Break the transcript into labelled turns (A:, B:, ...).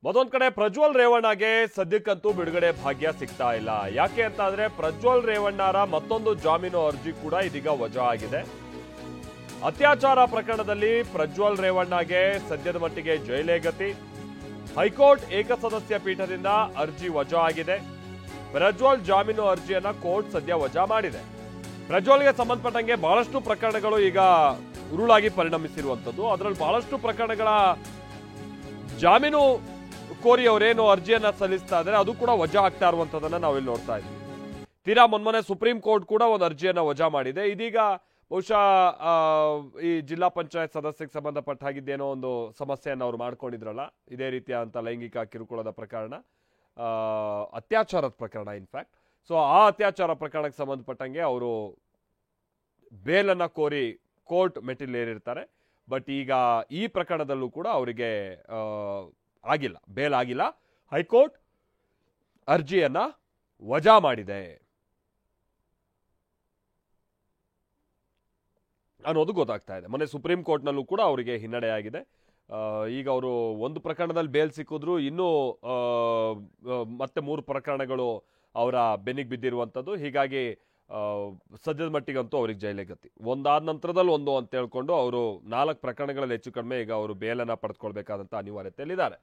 A: ಮತ್ತೊಂದ್ ಕಡೆ ಪ್ರಜ್ವಲ್ ರೇವಣ್ಣಗೆ ಸದ್ಯಕ್ಕಂತೂ ಬಿಡುಗಡೆ ಭಾಗ್ಯ ಸಿಗ್ತಾ ಇಲ್ಲ. ಯಾಕೆ ಅಂತ ಅಂದ್ರೆ ಪ್ರಜ್ವಲ್ ರೇವಣ್ಣರ ಮತ್ತೊಂದು ಜಾಮೀನು ಅರ್ಜಿ ಕೂಡ ಇದೀಗ ವಜಾ ಆಗಿದೆ. ಅತ್ಯಾಚಾರ ಪ್ರಕರಣದಲ್ಲಿ ಪ್ರಜ್ವಲ್ ರೇವಣ್ಣಗೆ ಸದ್ಯದ ಮಟ್ಟಿಗೆ ಜೈಲೇ ಗತಿ. ಹೈಕೋರ್ಟ್ ಏಕಸದಸ್ಯ ಪೀಠದಿಂದ ಅರ್ಜಿ ವಜಾ ಆಗಿದೆ. ಪ್ರಜ್ವಲ್ ಜಾಮೀನು ಅರ್ಜಿಯನ್ನ ಕೋರ್ಟ್ ಸದ್ಯ ವಜಾ ಮಾಡಿದೆ. ಪ್ರಜ್ವಲ್ಗೆ ಸಂಬಂಧಪಟ್ಟಂಗೆ ಬಹಳಷ್ಟು ಪ್ರಕರಣಗಳು ಈಗ ಉರುಳಾಗಿ ಪರಿಣಮಿಸಿರುವಂತದ್ದು. ಅದರಲ್ಲಿ ಬಹಳಷ್ಟು ಪ್ರಕರಣಗಳ ಜಾಮೀನು ಕೋರಿ ಅವರೇನು ಅರ್ಜಿಯನ್ನ ಸಲ್ಲಿಸ್ತಾ ಇದ್ದಾರೆ ಅದು ಕೂಡ ವಜಾ ಆಗ್ತಾ ಇರುವಂತದನ್ನ ನಾವಿಲ್ಲಿ ನೋಡ್ತಾ ಇದ್ವಿ. ತೀರಾ ಮೊನ್ನೆ ಸುಪ್ರೀಂ ಕೋರ್ಟ್ ಕೂಡ ಒಂದು ಅರ್ಜಿಯನ್ನ ವಜಾ ಮಾಡಿದೆ. ಇದೀಗ ಬಹುಶಃ ಈ ಜಿಲ್ಲಾ ಪಂಚಾಯತ್ ಸದಸ್ಯಕ್ಕೆ ಸಂಬಂಧಪಟ್ಟ ಹಾಗಿದ್ದೇನೋ ಒಂದು ಸಮಸ್ಯೆಯನ್ನು ಅವ್ರು ಮಾಡ್ಕೊಂಡಿದ್ರಲ್ಲ, ಇದೇ ರೀತಿಯಾದಂಥ ಲೈಂಗಿಕ ಕಿರುಕುಳದ ಪ್ರಕರಣ, ಅತ್ಯಾಚಾರದ ಪ್ರಕರಣ ಇನ್ಫ್ಯಾಕ್ಟ್. ಸೊ ಆ ಅತ್ಯಾಚಾರ ಪ್ರಕರಣಕ್ಕೆ ಸಂಬಂಧಪಟ್ಟಂಗೆ ಅವರು ಬೇಲನ್ನ ಕೋರಿ ಕೋರ್ಟ್ ಮೆಟ್ಟಿಲೇರಿರ್ತಾರೆ. ಬಟ್ ಈಗ ಈ ಪ್ರಕರಣದಲ್ಲೂ ಕೂಡ ಅವರಿಗೆ ಆಗಿಲ್ಲ, ಬೇಲ್ ಆಗಿಲ್ಲ. ಹೈಕೋರ್ಟ್ ಅರ್ಜಿಯನ್ನ ವಜಾ ಮಾಡಿದೆ ಅನ್ನೋದು ಗೊತ್ತಾಗ್ತಾ ಇದೆ. ಮೊನ್ನೆ ಸುಪ್ರೀಂ ಕೋರ್ಟ್ನಲ್ಲೂ ಕೂಡ ಅವರಿಗೆ ಹಿನ್ನಡೆ ಆಗಿದೆ. ಈಗ ಅವರು ಒಂದು ಪ್ರಕರಣದಲ್ಲಿ ಬೇಲ್ ಸಿಕ್ಕಿದ್ರು, ಇನ್ನೂ ಮತ್ತೆ 3 ಪ್ರಕರಣಗಳು ಅವರ ಬೆನ್ನಿಗೆ ಬಿದ್ದಿರುವಂಥದ್ದು. ಹೀಗಾಗಿ ಸದ್ಯದ ಮಟ್ಟಿಗಂತೂ ಅವ್ರಿಗೆ ಜೈಲೇ ಗತಿ. ಒಂದಾದ ನಂತರದಲ್ಲಿ ಒಂದು ಅಂತ ಹೇಳ್ಕೊಂಡು ಅವರು 4 ಪ್ರಕರಣಗಳಲ್ಲಿ ಹೆಚ್ಚು ಕಡಿಮೆ ಈಗ ಅವರು ಬೇಲನ್ನ ಪಡೆದುಕೊಳ್ಬೇಕಾದಂಥ ಅನಿವಾರ್ಯತೆಯಲ್ಲಿದ್ದಾರೆ.